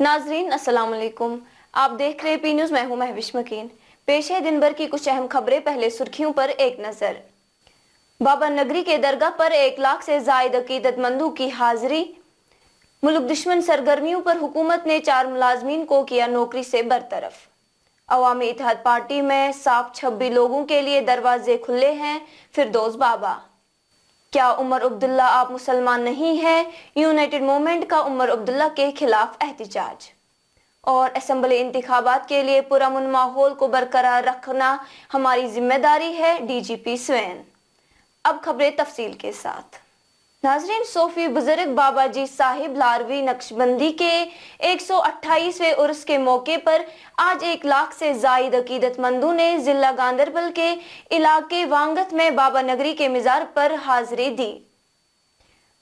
नाजरीन अस्सलाम वालेकुम, आप देख रहे पी न्यूज़। मैं हूं महविश मकीन। पेश है दिन भर की कुछ अहम खबरें। पहले सुर्खियों पर एक नजर। बाबा नगरी के दरगाह पर 1 लाख से जायद अकीदतमंदों की हाजिरी। मुल्क दुश्मन सरगर्मियों पर हुकूमत ने 4 मुलाजमीन को किया नौकरी से बरतरफ। अवामी इत्तेहाद पार्टी में साफ 26 लोगों के लिए दरवाजे खुले हैं। फिरदौस बाबा। क्या उमर अब्दुल्ला आप मुसलमान नहीं हैं? यूनाइटेड मूवमेंट का उमर अब्दुल्ला के खिलाफ एहतिजाज। और असेंबली इंतखाबात के लिए पुरअमन माहौल को बरकरार रखना हमारी जिम्मेदारी है, डीजीपी स्वयं। अब खबरें तफसील के साथ। नाजरीन, सूफी बुजुर्ग बाबा जी साहिब लारवी नक्शबंदी के 128वें उर्स के मौके पर आज 1 लाख से जायद अकीदतमंदों ने जिला गांधरबल के इलाके वांगत में बाबा नगरी के मज़ार पर हाजिरी दी।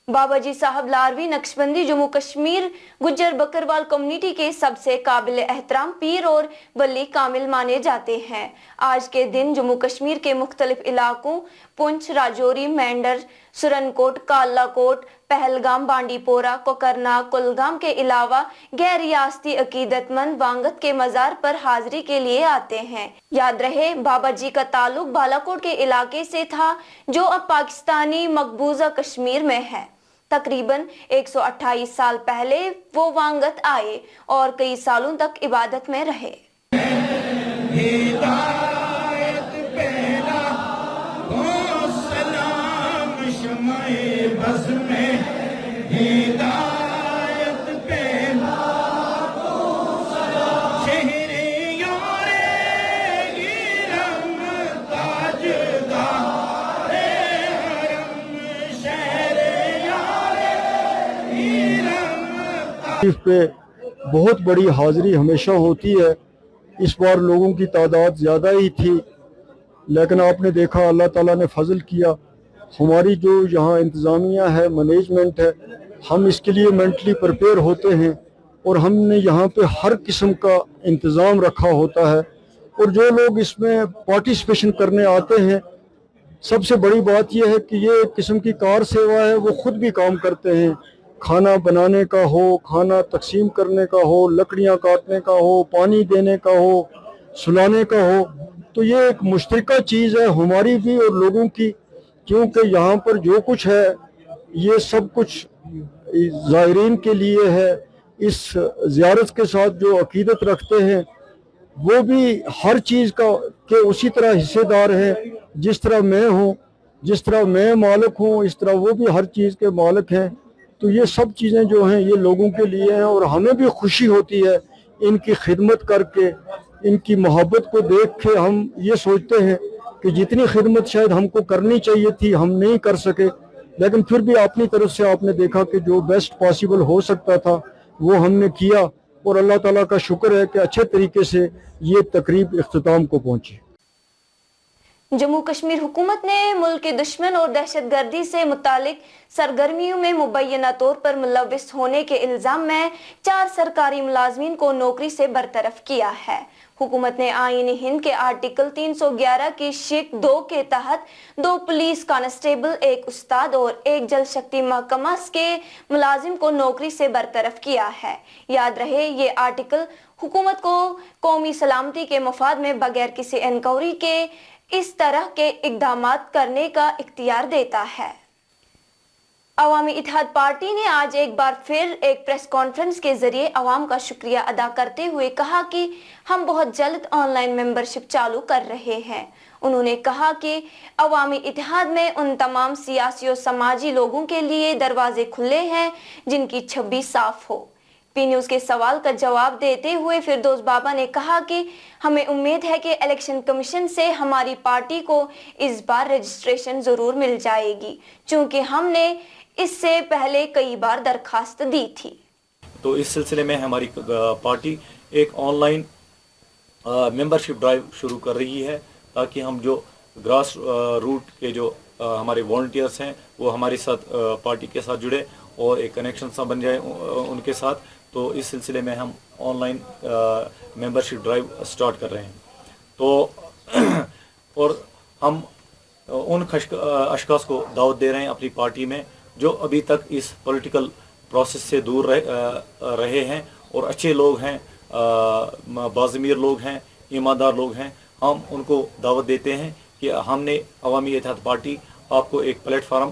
बाबा जी साहब लारवी नक्शबंदी जम्मू कश्मीर गुज्जर बकरवाल कम्युनिटी के सबसे काबिल एहतराम पीर और वली कामिल माने जाते हैं। आज के दिन जम्मू कश्मीर के मुख्तलिफ इलाकों पुंछ, राजौरी, मेंढर, सुरनकोट, कालाकोट, पहलगाम, बांडीपोरा, कोकरनाग, कुलगाम के अलावा गैर रियासती अकीदतमंद वांगत के मज़ार पर हाजिरी के लिए आते हैं। याद रहे, बाबा जी का ताल्लुक बालाकोट के इलाके से था जो अब पाकिस्तानी मकबूजा कश्मीर में है। तकरीबन 128 साल पहले वो वांगत आए और कई सालों तक इबादत में रहे। पे बहुत बड़ी हाजिरी हमेशा होती है। इस बार लोगों की तादाद ज़्यादा ही थी, लेकिन आपने देखा अल्लाह ताला ने फजल किया। हमारी जो यहाँ इंतज़ामिया है, मैनेजमेंट है, हम इसके लिए मेंटली प्रिपेयर होते हैं और हमने यहाँ पे हर किस्म का इंतज़ाम रखा होता है। और जो लोग इसमें पार्टिसिपेशन करने आते हैं, सबसे बड़ी बात यह है कि ये एक किस्म की कार सेवा है। वो खुद भी काम करते हैं, खाना बनाने का हो, खाना तकसीम करने का हो, लकड़ियाँ काटने का हो, पानी देने का हो, सुलाने का हो। तो ये एक मुश्तरका चीज़ है हमारी भी और लोगों की, क्योंकि यहाँ पर जो कुछ है ये सब कुछ ज़ायरीन के लिए है। इस ज़ियारत के साथ जो अकीदत रखते हैं वो भी हर चीज़ का के उसी तरह हिस्सेदार हैं। जिस तरह मैं हूँ, जिस तरह मैं मालिक हूँ, इस तरह वो भी हर चीज़ के मालिक हैं। तो ये सब चीज़ें जो हैं ये लोगों के लिए हैं और हमें भी खुशी होती है इनकी खिदमत करके, इनकी मोहब्बत को देख के। हम ये सोचते हैं कि जितनी खिदमत शायद हमको करनी चाहिए थी हम नहीं कर सके, लेकिन फिर भी अपनी तरफ से आपने देखा कि जो बेस्ट पॉसिबल हो सकता था वो हमने किया और अल्लाह ताला का शुक्र है कि अच्छे तरीके से ये तकरीब इख्तिताम को पहुंची। जम्मू कश्मीर हुकूमत ने मुल्क के दुश्मन और दहशतगर्दी से मुतालिक सरगर्मियों में मुबैना तौर पर मुलव्विस होने के इल्जाम में 4 सरकारी मुलाजमीन को नौकरी से बरतरफ किया है। हुकूमत ने आईन हिंद के आर्टिकल 311 की शिक 2 के तहत 2 पुलिस कांस्टेबल, 1 उस्ताद और 1 जल शक्ति महकमा के मुलाजिम को नौकरी से बरतरफ किया है। याद रहे, ये आर्टिकल हुकूमत को कौमी सलामती के मफाद में बगैर किसी इंक्वायरी के इस तरह के इक़दामात करने का इख्तियार देता है। अवामी इत्तेहाद पार्टी ने आज एक बार फिर एक प्रेस कॉन्फ्रेंस के जरिए अवाम का शुक्रिया अदा करते हुए कहा कि हम बहुत जल्द ऑनलाइन मेंबरशिप चालू कर रहे हैं। उन्होंने कहा कि अवामी इत्तेहाद में उन तमाम सियासी और समाजी लोगों के लिए दरवाजे खुले हैं जिनकी छवि साफ हो। पी न्यूज़ के सवाल का जवाब देते हुए फिरदौस बाबा ने कहा कि हमें उम्मीद है कि इलेक्शन कमीशन से हमारी पार्टी को इस बार रजिस्ट्रेशन जरूर मिल जाएगी, चूंकि हमने इससे पहले कई बार दरखास्त दी थी। तो इस सिलसिले में हमारी पार्टी एक ऑनलाइन मेंबरशिप ड्राइव शुरू कर रही है ताकि हम जो ग्रास रूट के जो हमारे वॉलंटियर्स हैं वो हमारे साथ पार्टी के साथ जुड़े और एक कनेक्शन सा बन जाए उनके साथ। तो इस सिलसिले में हम ऑनलाइन मेंबरशिप ड्राइव स्टार्ट कर रहे हैं। तो और हम उन अशखास को दावत दे रहे हैं अपनी पार्टी में जो अभी तक इस पॉलिटिकल प्रोसेस से दूर रहे हैं और अच्छे लोग हैं, बाज़मीर लोग हैं, ईमानदार लोग हैं, हम उनको दावत देते हैं कि हमने अवामी इत्तेहाद पार्टी आपको एक प्लेटफार्म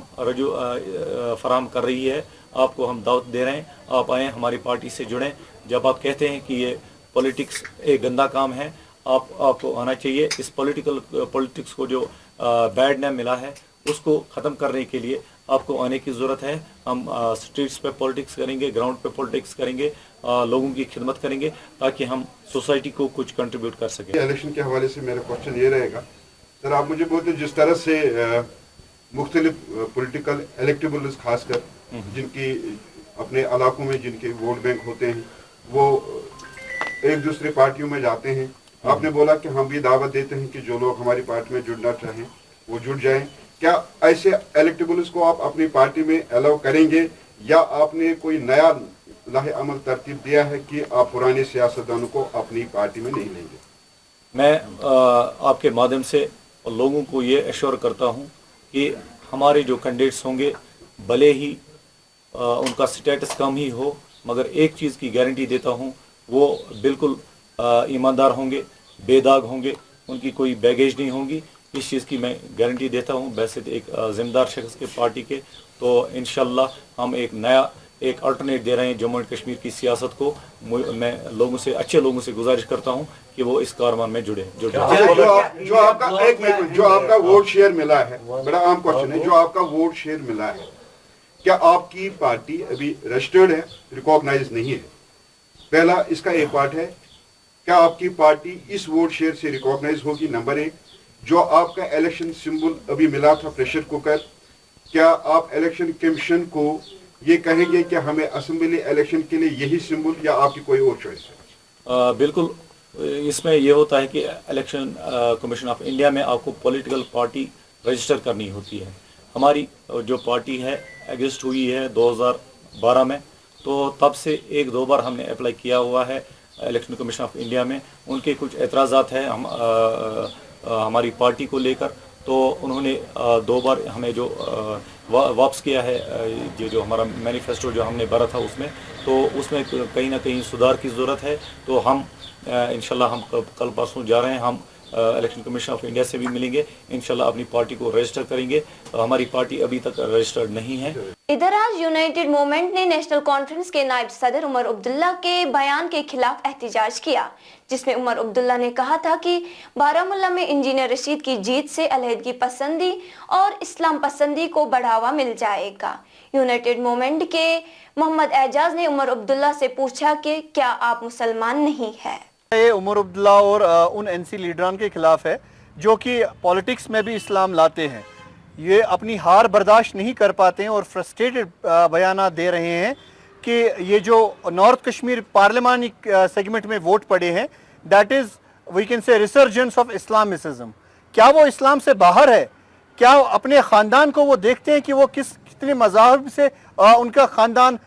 फराहम कर रही है, आपको हम दावत दे रहे हैं, आप आएँ हमारी पार्टी से जुड़ें। जब आप कहते हैं कि ये पॉलिटिक्स एक गंदा काम है, आपको आना चाहिए। इस पॉलिटिक्स को जो बैड नेम मिला है उसको ख़त्म करने के लिए आपको आने की ज़रूरत है। हम स्ट्रीट्स पे पॉलिटिक्स करेंगे, ग्राउंड पे पॉलिटिक्स करेंगे, लोगों की खिदमत करेंगे ताकि हम सोसाइटी को कुछ कंट्रीब्यूट कर सकें। इलेक्शन के हवाले से मेरा क्वेश्चन ये रहेगा, सर आप मुझे बोलते जिस तरह से मुख्तलिफ पॉलिटिकल इलेक्टेबल्स खासकर जिनकी अपने इलाकों में जिनके वोट बैंक होते हैं वो एक दूसरे पार्टियों में जाते हैं, आपने बोला कि हम भी दावत देते हैं कि जो लोग हमारी पार्टी में जुड़ना चाहें वो जुड़ जाएं। क्या ऐसे इलेक्टेबल्स को आप अपनी पार्टी में अलाउ करेंगे या आपने कोई नया लाहे अमल तरतीब दिया है कि आप पुराने सियासतदानों को अपनी पार्टी में नहीं लेंगे? मैं आपके माध्यम से लोगों को ये एश्योर करता हूँ कि हमारे जो कैंडिडेट्स होंगे भले ही उनका स्टेटस कम ही हो, मगर एक चीज़ की गारंटी देता हूँ, वो बिल्कुल ईमानदार होंगे, बेदाग होंगे, उनकी कोई बैगेज नहीं होगी। इस चीज़ की मैं गारंटी देता हूँ। वैसे एक ज़िम्मेदार शख्स के पार्टी के, तो इंशाल्लाह हम एक नया एक अल्टरनेट दे रहे हैं जम्मू एंड कश्मीर की सियासत को। मैं लोगों से, अच्छे लोगों से गुजारिश करता हूँ कि वो इस कारवां में जुड़े। जो आपका वोट शेयर मिला है, बड़ा आम क्वेश्चन है, जो आपका वोट शेयर मिला है, क्या आपकी पार्टी अभी रजिस्टर्ड है, रिकॉग्नाइज नहीं है? पहला इसका एक पार्ट है, क्या आपकी पार्टी इस वोट शेयर से रिकॉग्नाइज होगी? नंबर एक, जो आपका इलेक्शन सिंबल अभी मिला था प्रेशर कुकर, क्या आप इलेक्शन कमीशन को ये कहेंगे कि हमें असेंबली इलेक्शन के लिए यही सिंबल या आपकी कोई और चॉइस है? बिल्कुल, इसमें यह होता है कि इलेक्शन कमीशन ऑफ इंडिया में आपको पॉलिटिकल पार्टी रजिस्टर करनी होती है। हमारी जो पार्टी है एग्जिस्ट हुई है 2012 में, तो तब से एक दो बार हमने अप्लाई किया हुआ है इलेक्शन कमीशन ऑफ इंडिया में। उनके कुछ एतराज़ात हैं हमारी पार्टी को लेकर, तो उन्होंने दो बार हमें जो वापस किया है, ये जो हमारा मैनिफेस्टो जो हमने भरा था उसमें, तो उसमें कहीं ना कहीं सुधार की ज़रूरत है। तो हम इंशाल्लाह हम कल परसों जा रहे हैं, हम इलेक्शन कमीशन ऑफ इंडिया से भी मिलेंगे, इंशाल्लाह अपनी पार्टी को रजिस्टर करेंगे। हमारी पार्टी अभी तक रजिस्टर्ड नहीं है। इधर आज यूनाइटेड मूवमेंट ने नेशनल कॉन्फ्रेंस के नायब सदर उमर अब्दुल्ला के बयान के खिलाफ एहतजाज किया, जिसमें उमर अब्दुल्ला ने कहा था कि बारामुल्ला में इंजीनियर रशीद की जीत से अलहदगी पसंदी और इस्लाम पसंदी को बढ़ावा मिल जाएगा। यूनाइटेड मूवमेंट के मोहम्मद एजाज ने उमर अब्दुल्ला से पूछा कि क्या आप मुसलमान नहीं है? ये उमर अब्दुल्ला और उन एनसी लीडरान के खिलाफ है जो कि पॉलिटिक्स में भी इस्लाम लाते हैं। ये अपनी हार बर्दाश्त नहीं कर पाते हैं और फ्रस्ट्रेटेड बयान दे रहे हैं कि ये जो नॉर्थ कश्मीर पार्लिमानी सेगमेंट में वोट पड़े हैं, that is we can say resurgence of Islamicism. क्या वो इस्लाम से बाहर है? क्या अपने ख़ानदान को वो देखते हैं कि वो कितने मज़ाहिब से उनका ख़ानदान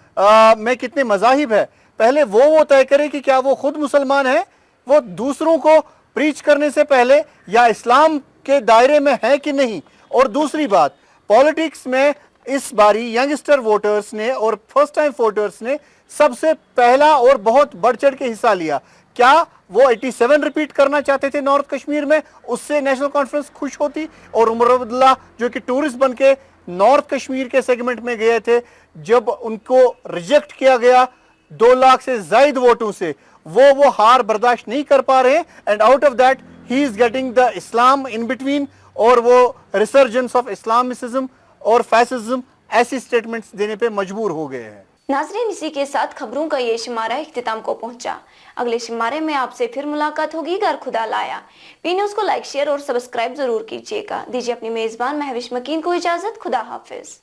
में कितने मज़ाहिब है? पहले वो तय करे कि क्या वो खुद मुसलमान है, वो दूसरों को प्रीच करने से पहले, या इस्लाम के दायरे में है कि नहीं। और दूसरी बात, पॉलिटिक्स में इस बारी यंगस्टर वोटर्स ने और फर्स्ट टाइम वोटर्स ने सबसे पहला और बहुत बढ़ चढ़ के हिस्सा लिया। क्या वो 87 रिपीट करना चाहते थे नॉर्थ कश्मीर में? उससे नेशनल कॉन्फ्रेंस खुश होती। और उमर अब्दुल्ला जो कि टूरिस्ट बन के नॉर्थ कश्मीर के सेगमेंट में गए थे, जब उनको रिजेक्ट किया गया 2 लाख से ज्यादा वोटों से, वो हार बर्दाश्त नहीं कर पा रहे हैं। And out of that he is getting the Islam in between, और वो रिसर्जेंस ऑफ इस्लामिसिज्म और फैसिज्म ऐसी स्टेटमेंट्स देने पे मजबूर हो गए हैं। नाज़रीन, इसी के साथ खबरों का ये शुमारा इख्तिताम को पहुंचा। अगले शुमारे में आपसे फिर मुलाकात होगी। अगर खुदा लाया। पी न्यूज़ को लाइक, शेयर और सब्सक्राइब जरूर कीजिएगा। दीजिए अपनी मेजबान महविश मकीन को इजाजत। खुदा हाफिज।